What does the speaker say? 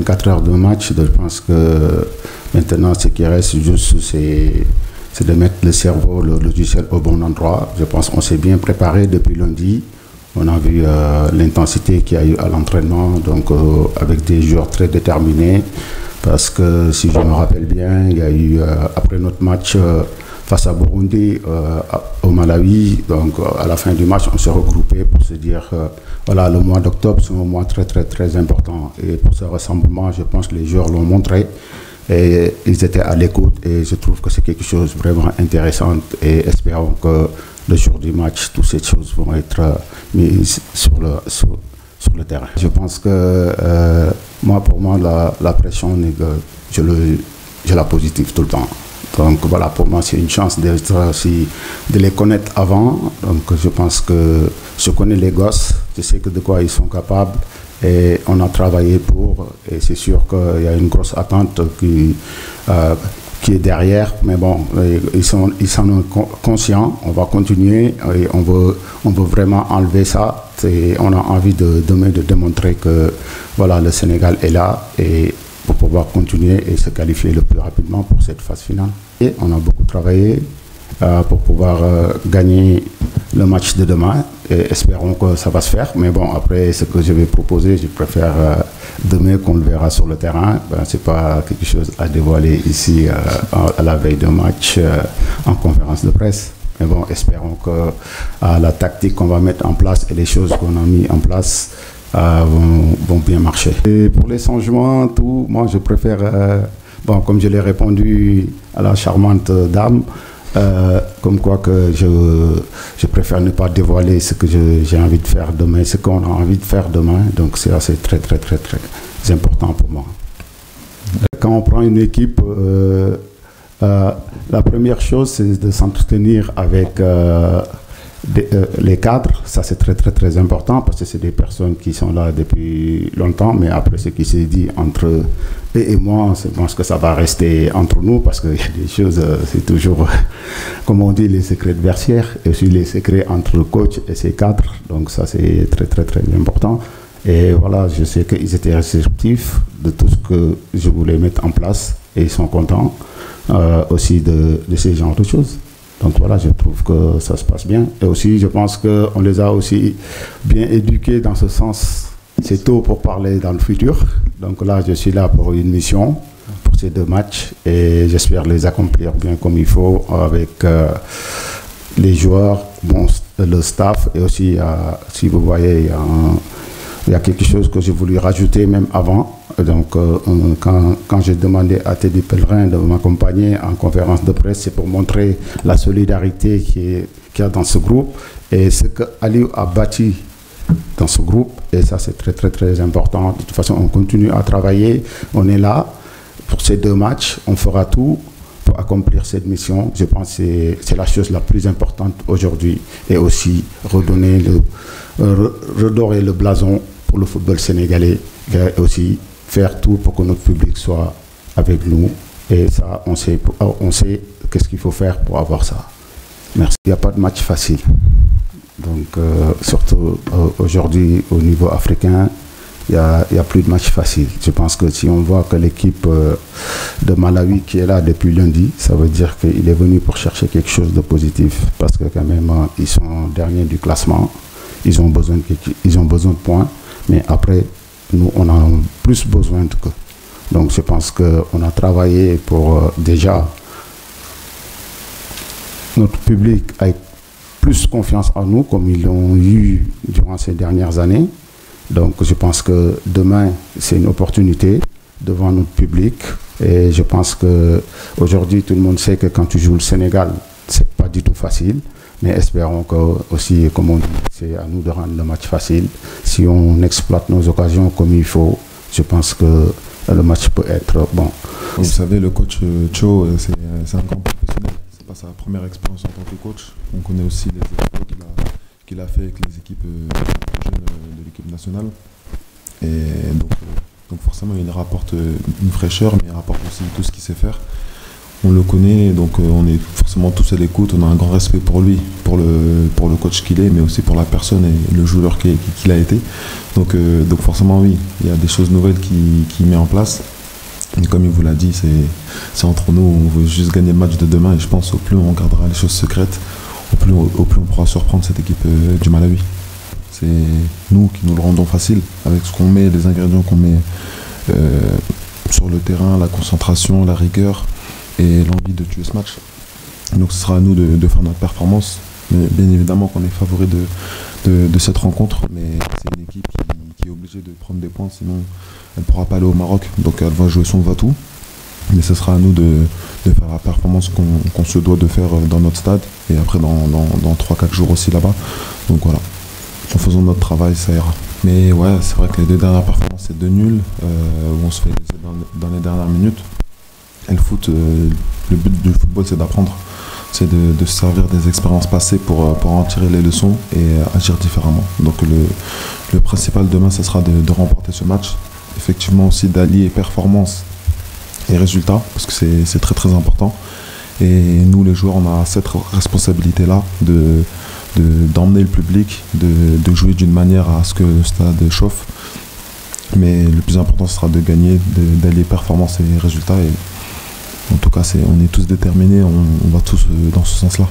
24 heures de match. Je pense que maintenant, ce qui reste juste, c'est de mettre le cerveau, le logiciel au bon endroit. Je pense qu'on s'est bien préparé depuis lundi. On a vu l'intensité qu'il y a eu à l'entraînement, donc avec des joueurs très déterminés. Parce que si je me rappelle bien, il y a eu, après notre match face à Burundi, au Malawi, donc à la fin du match, on s'est regroupé pour se dire voilà, le mois d'octobre, c'est un mois très, très, très important. Et pour ce rassemblement, je pense que les joueurs l'ont montré. Et ils étaient à l'écoute et je trouve que c'est quelque chose de vraiment intéressant et espérons que le jour du match, toutes ces choses vont être mises sur le terrain. Je pense que pour moi, la pression, je la positive tout le temps. Donc voilà, pour moi, c'est une chance de les connaître avant. Donc je pense que je connais les gosses, je sais de quoi ils sont capables. Et on a travaillé pour, et c'est sûr qu'il y a une grosse attente qui est derrière, mais bon, ils s'en sont conscients, on va continuer, et on veut vraiment enlever ça, et on a envie demain de démontrer que voilà, le Sénégal est là, et pour pouvoir continuer et se qualifier le plus rapidement pour cette phase finale. Et on a beaucoup travaillé pour pouvoir gagner le match de demain et espérons que ça va se faire. Mais bon, après, ce que je vais proposer, je préfère demain qu'on le verra sur le terrain. Ce n'est pas quelque chose à dévoiler ici à la veille d'un match en conférence de presse. Mais bon, espérons que la tactique qu'on va mettre en place et les choses qu'on a mis en place vont bien marcher. Et pour les changements, tout, moi je préfère, comme je l'ai répondu à la charmante dame, comme quoi que je préfère ne pas dévoiler ce que j'ai envie de faire demain, ce qu'on a envie de faire demain. Donc c'est assez très, très, très, très important pour moi. Quand on prend une équipe, la première chose, c'est de s'entretenir avec les cadres. Ça, c'est très, très, très important parce que c'est des personnes qui sont là depuis longtemps. Mais après, ce qui s'est dit entre eux et moi, je pense que ça va rester entre nous parce qu'il y a des choses, c'est toujours, comme on dit, les secrets de vestiaire et aussi les secrets entre le coach et ses cadres. Donc ça, c'est très, très, très important. Et voilà, je sais qu'ils étaient réceptifs de tout ce que je voulais mettre en place et ils sont contents aussi de ces genres de choses. Donc voilà, je trouve que ça se passe bien. Et aussi, je pense qu'on les a aussi bien éduqués dans ce sens. C'est tôt pour parler dans le futur. Donc là, je suis là pour une mission, pour ces 2 matchs. Et j'espère les accomplir bien comme il faut avec les joueurs, le staff. Et aussi, si vous voyez, il y a quelque chose que j'ai voulu rajouter même avant. Donc, quand j'ai demandé à Teddy Pellerin de m'accompagner en conférence de presse, c'est pour montrer la solidarité qu'il y a dans ce groupe et ce que Aliou a bâti dans ce groupe. Et ça, c'est très, très, très important. De toute façon, on continue à travailler. On est là pour ces 2 matchs. On fera tout pour accomplir cette mission. Je pense que c'est la chose la plus importante aujourd'hui. Et aussi redorer le blason pour le football sénégalais. Et aussi faire tout pour que notre public soit avec nous. Et ça, on sait qu'est-ce qu'il faut faire pour avoir ça. Merci. Il n'y a pas de match facile. Donc, surtout aujourd'hui, au niveau africain, il n'y a plus de match facile. Je pense que si on voit que l'équipe de Malawi qui est là depuis lundi, ça veut dire qu'il est venu pour chercher quelque chose de positif. Parce que quand même, ils sont derniers du classement. Ils ont besoin de points. Mais après, nous, on a plus besoin qu'eux. Donc, je pense qu'on a travaillé pour déjà notre public ait plus confiance en nous, comme ils l'ont eu durant ces dernières années. Donc, je pense que demain, c'est une opportunité devant notre public. Et je pense qu'aujourd'hui, tout le monde sait que quand tu joues le Sénégal, c'est pas du tout facile. Mais espérons que aussi, comme on dit, c'est à nous de rendre le match facile. Si on exploite nos occasions comme il faut, je pense que le match peut être bon. Vous savez, le coach Cho, c'est un grand professionnel. C'est pas sa première expérience en tant que coach. On connaît aussi les efforts qu'il a fait avec les équipes jeunes de l'équipe nationale. Et donc forcément, il rapporte une fraîcheur, mais il rapporte aussi tout ce qu'il sait faire. on le connaît, donc on est forcément tous à l'écoute, on a un grand respect pour lui, pour le coach qu'il est, mais aussi pour la personne et le joueur qu'il a été. Donc forcément oui, il y a des choses nouvelles qu'il met en place. Et comme il vous l'a dit, c'est entre nous, on veut juste gagner le match de demain, et je pense au plus on gardera les choses secrètes, au plus on pourra surprendre cette équipe du Malawi. C'est nous qui nous le rendons facile, avec ce qu'on met, les ingrédients qu'on met sur le terrain, la concentration, la rigueur et l'envie de tuer ce match. Donc ce sera à nous de faire notre performance. Mais bien évidemment qu'on est favori de cette rencontre, mais c'est une équipe qui est obligée de prendre des points, sinon elle ne pourra pas aller au Maroc. Donc elle va jouer son va-tout. Mais ce sera à nous de faire la performance qu'on se doit de faire dans notre stade, et après dans 3-4 jours aussi là-bas. Donc voilà, en faisant notre travail, ça ira. Mais ouais, c'est vrai que les 2 dernières performances, c'est 2 nuls, où on se fait laisser dans les dernières minutes. Et le foot, le but du football, c'est d'apprendre. C'est de se servir des expériences passées pour en tirer les leçons et agir différemment. Donc le principal demain, ce sera de remporter ce match. Effectivement aussi d'allier performance et résultats, parce que c'est très très important. Et nous les joueurs, on a cette responsabilité-là d'emmener le public, de jouer d'une manière à ce que le stade chauffe. Mais le plus important, ce sera de gagner, d'allier performance et résultats. Et en tout cas, on est tous déterminés, on va tous dans ce sens-là.